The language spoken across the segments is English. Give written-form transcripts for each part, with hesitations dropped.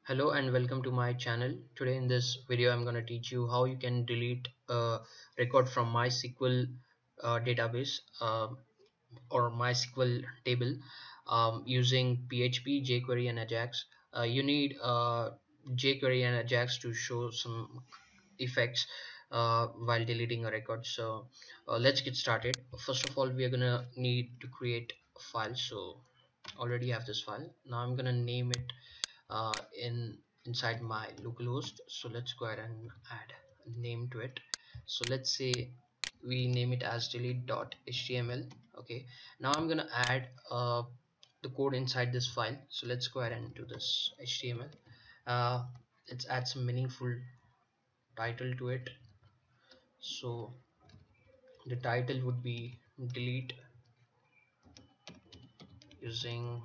Hello and welcome to my channel. Today in this video I'm going to teach you how you can delete a record from MySQL database or MySQL table using PHP, jQuery and Ajax. You need jQuery and Ajax to show some effects while deleting a record. So let's get started. First of all, we are gonna need to create a file. So already have this file. Now I'm gonna name it inside my localhost. So let's go ahead and add a name to it. So let's say we name it as delete.html. Okay, now I'm gonna add the code inside this file. So let's go ahead and do this HTML. uh, let's add some meaningful title to it. So the title would be delete using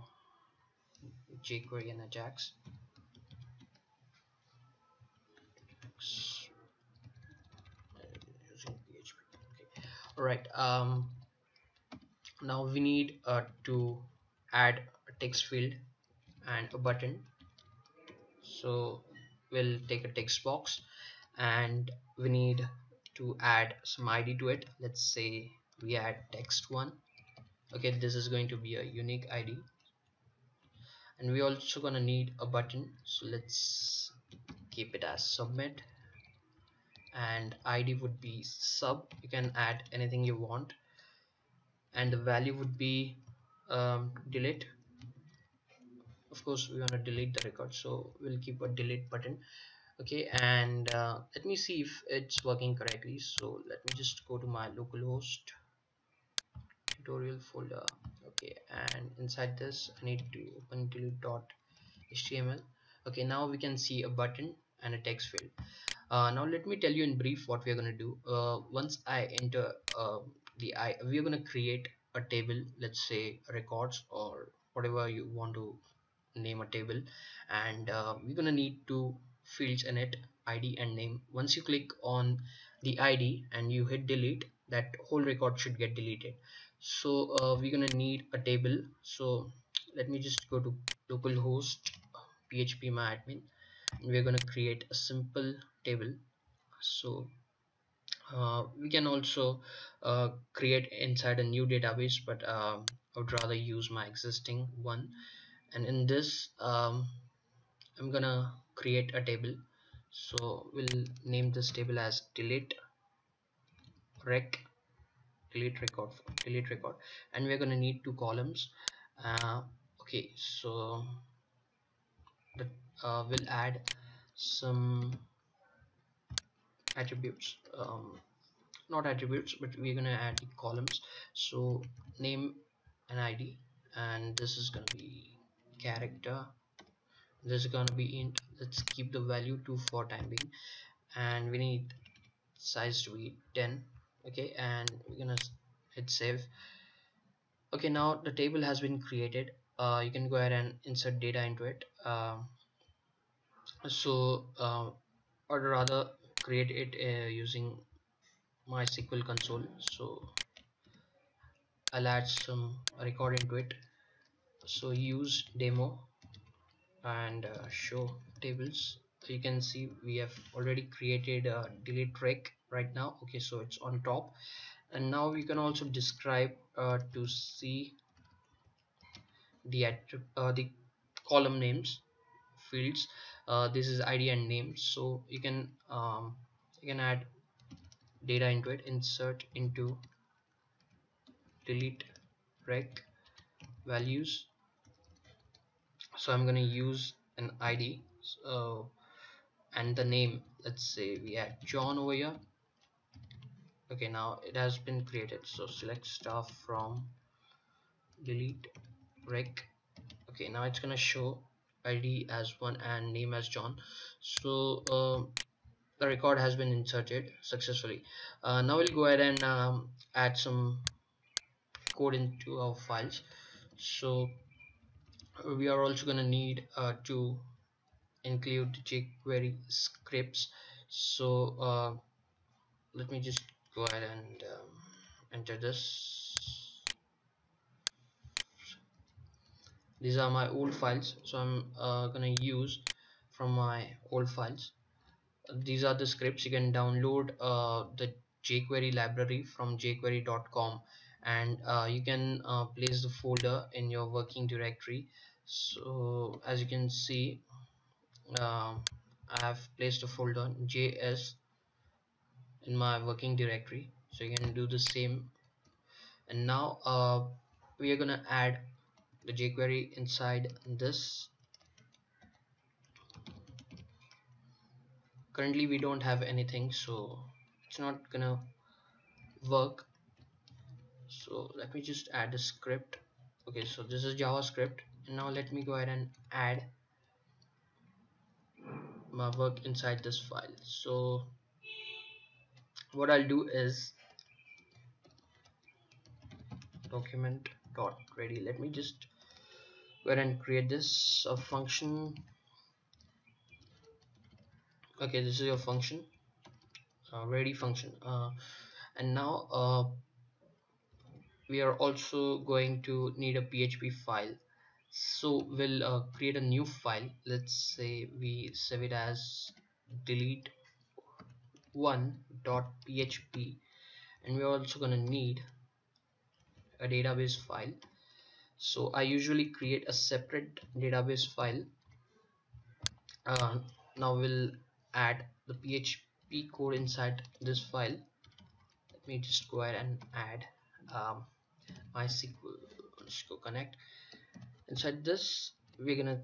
jQuery and Ajax. Using PHP. Okay. All right. Now we need to add a text field and a button. So we'll take a text box and we need to add some ID to it. Let's say we add text1. Okay, this is going to be a unique ID, and we also gonna need a button. So let's keep it as submit, and ID would be sub. You can add anything you want, and the value would be delete. Of course we want to delete the record, so we'll keep a delete button. Okay, and let me see if it's working correctly. So let me just go to my localhost tutorial folder. Okay, and inside this I need to open delete.html. Okay, now we can see a button and a text field. Now let me tell you in brief what we are going to do. Once I enter we are going to create a table, let's say records or whatever you want to name a table, and we're gonna need two fields in it, ID and name. Once you click on the ID and you hit delete, that whole record should get deleted. So we're gonna need a table. So let me just go to localhost php myadmin, and we're gonna create a simple table. So we can also create inside a new database, but I would rather use my existing one. And in this I'm gonna create a table. So we'll name this table as delete rec delete record delete record, and we're gonna need two columns. Okay, so the, we'll add some attributes, not attributes, but we're gonna add the columns. So name and ID, and this is gonna be character, this is gonna be int. Let's keep the value 2 for time being, and we need size to be 10. Okay, and we're gonna hit save. Okay, now the table has been created. You can go ahead and insert data into it. Or rather create it using MySQL console. So I'll add some record into it. So use demo and show tables. So you can see we have already created a delete rec right now. Okay, so it's on top, and now we can also describe to see the column names fields. This is ID and name, so you can add data into it. Insert into delete rec values. So I'm going to use an ID, so, and the name, let's say we add John over here. Okay, now it has been created. So select stuff from delete rec. Okay, now it's gonna show ID as 1 and name as John. So the record has been inserted successfully. Now we'll go ahead and add some code into our files. So we are also gonna need to include jQuery scripts. So let me just go ahead and enter this. These are my old files, so I'm gonna use from my old files. These are the scripts. You can download the jQuery library from jquery.com, and you can place the folder in your working directory. So as you can see, I have placed a folder JS in my working directory, so you can do the same. And now we are gonna add the jQuery inside this. Currently we don't have anything, so it's not gonna work. So let me just add a script. Okay, so this is JavaScript, and now let me go ahead and add my work inside this file. So what I'll do is document.ready. Let me just go ahead and create this function. Okay, this is your function, ready function, and now we are also going to need a PHP file. So we'll create a new file. Let's say we save it as delete1.php, and we're also going to need a database file. So I usually create a separate database file. Now we'll add the PHP code inside this file. Let me just go ahead and add MySql connect. Inside this, we're gonna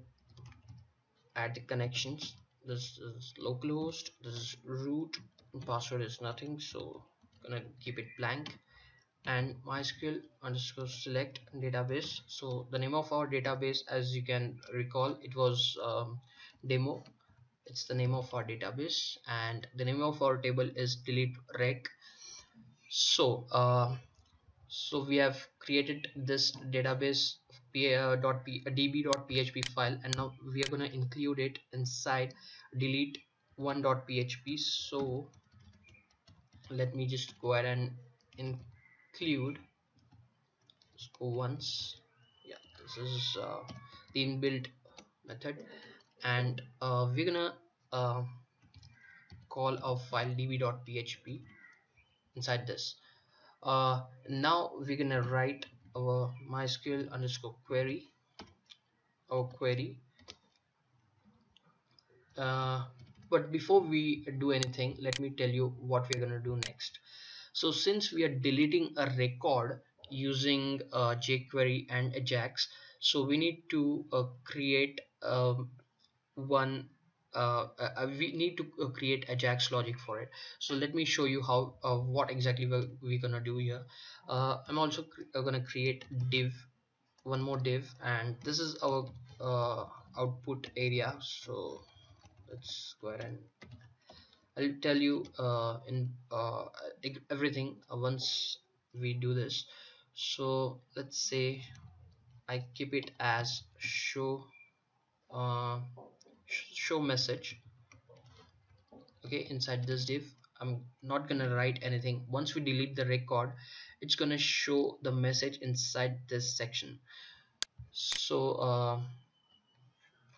add the connections. This is localhost, this is root, and password is nothing, so gonna keep it blank. And MySql underscore select database. So the name of our database, as you can recall, it was demo. It's the name of our database, and the name of our table is delete rec. So so we have created this database db.php file, and now we are going to include it inside delete1.php. so let me just go ahead and include, let's go once. Yeah, this is the inbuilt method, and we're gonna call our file db.php inside this. Now we're gonna write our MySql underscore query, our query. But before we do anything, let me tell you what we're gonna do next. So since we are deleting a record using jQuery and Ajax, so we need to create we need to create Ajax logic for it. So let me show you how what exactly we're gonna do here. I'm also gonna create one more div, and this is our output area. So let's go ahead and I'll tell you in everything once we do this. So let's say I keep it as uh, show message. Okay, inside this div I'm not gonna write anything. Once we delete the record, it's gonna show the message inside this section. So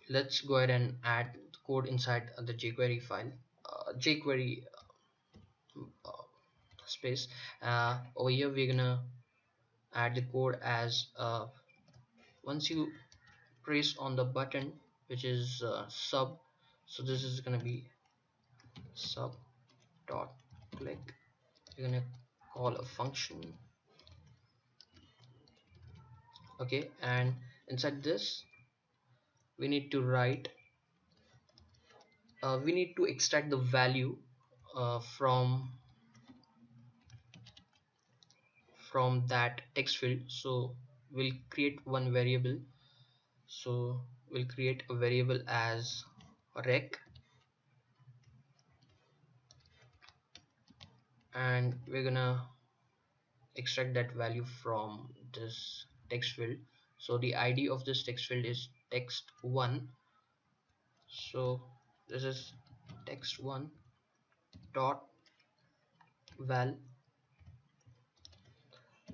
let's go ahead and add the code inside the jQuery file, jQuery space. Over here we're gonna add the code as once you press on the button which is sub, so this is gonna be sub dot click. We're gonna call a function. Okay, and inside this we need to write we need to extract the value from that text field. So we'll create one variable. So we'll create a variable as rec, and we're gonna extract that value from this text field. So the ID of this text field is text1. So this is text1 dot val.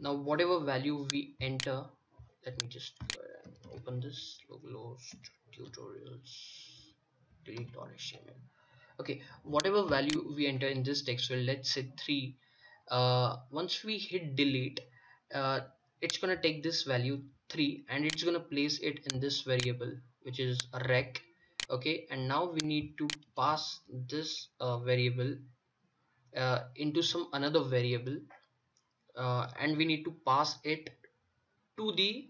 Now whatever value we enter, let me just open this localhost delete.html. Okay, whatever value we enter in this text field, let's say 3, once we hit delete, uh, it's gonna take this value 3 and it's gonna place it in this variable which is a rec. Okay, and now we need to pass this variable into some another variable, and we need to pass it to the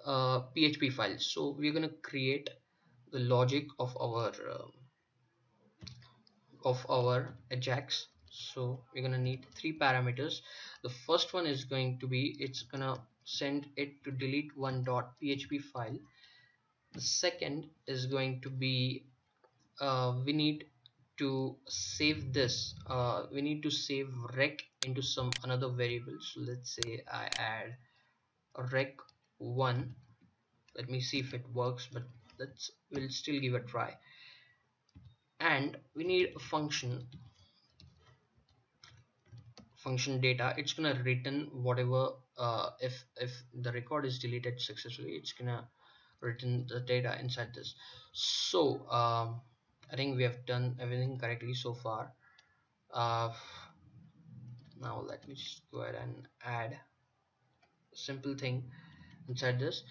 PHP file. So we're gonna create the logic of our Ajax. So we're gonna need 3 parameters. The first one is going to be, it's gonna send it to delete one.php file. The second is going to be, we need to save this, we need to save rec into some another variable. So let's say I add a rec1. Let me see if it works, but we'll still give a try. And we need a function data. It's gonna return whatever, if the record is deleted successfully, it's gonna return the data inside this. So I think we have done everything correctly so far. Now let me just go ahead and add a simple thing inside this.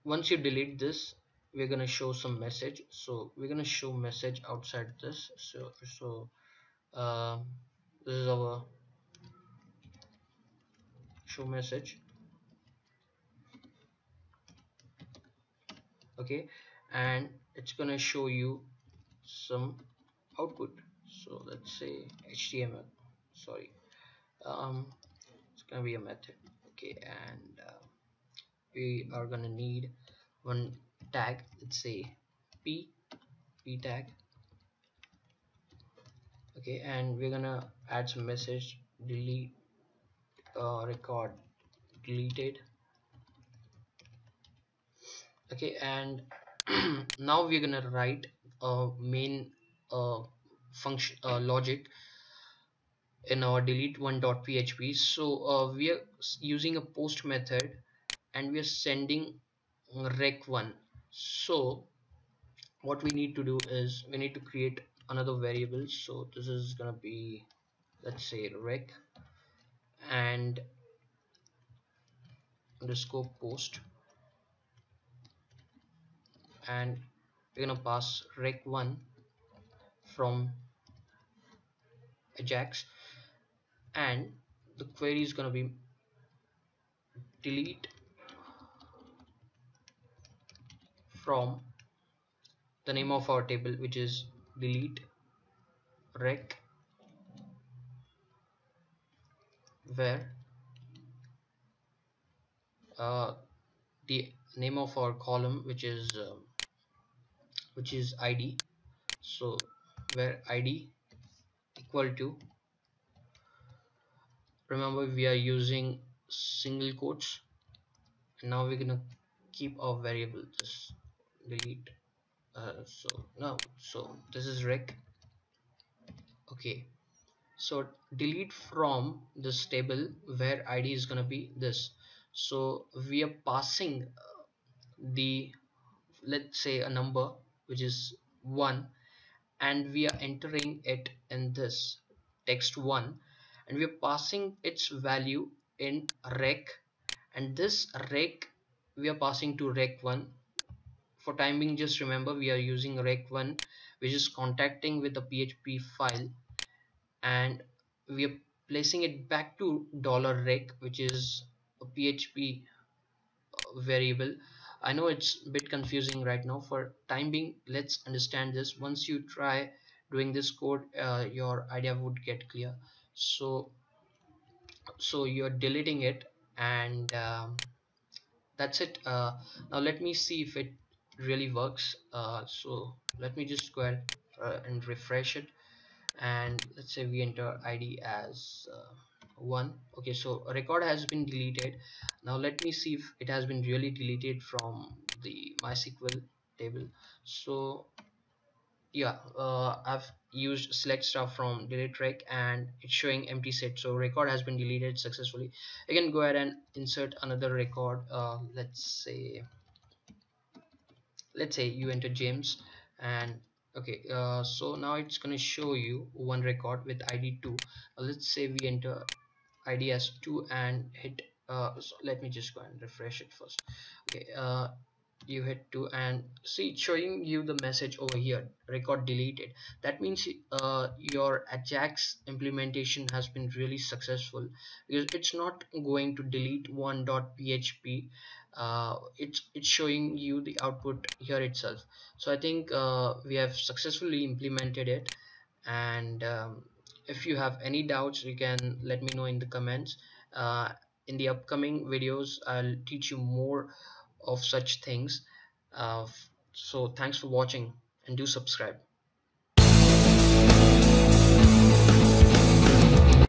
Once you delete this, we're gonna show some message. So we're gonna show message outside this. Um, this is our show message. Okay, and it's gonna show you some output. So let's say HTML, sorry, it's gonna be a method. Okay, and we are gonna need one tag. Let's say p tag. Okay, and we're gonna add some message, delete record deleted. Okay, and now we're gonna write a main function logic in our delete one.php. So we are using a post method and we are sending rec1. So what we need to do is we need to create another variable. So this is gonna be, let's say, rec and underscore post, and we're gonna pass rec1 from Ajax, and the query is gonna be delete from the name of our table, which is delete rec, where the name of our column, which is id. So where id equal to, remember we are using single quotes, and now we're gonna keep our variable just delete. So this is rec. Okay, so delete from this table where id is gonna be this. So we are passing the, let's say, a number which is 1, and we are entering it in this text 1, and we are passing its value in rec, and this rec we are passing to rec1. For time being, just remember we are using rec1, which is contacting with the PHP file, and we are placing it back to $rec, which is a PHP variable. I know it's a bit confusing right now. For time being, let's understand this. Once you try doing this code, your idea would get clear. So you're deleting it, and that's it. Now let me see if it really works. So let me just go ahead and refresh it, and let's say we enter id as 1. Okay, so a record has been deleted. Now let me see if it has been really deleted from the MySql table. So yeah, I've used select stuff from delete rec, and it's showing empty set. So record has been deleted successfully. Again, go ahead and insert another record. Let's say let's say you enter James, and okay, so now it's going to show you one record with ID 2. Let's say we enter ID as 2 and hit so let me just go and refresh it first. Okay, you hit 2 and see it's showing you the message over here, record deleted. That means your Ajax implementation has been really successful, because it's not going to delete one.php. It's showing you the output here itself. So I think we have successfully implemented it. And if you have any doubts, you can let me know in the comments. In the upcoming videos I'll teach you more of such things. uh, so thanks for watching, and do subscribe.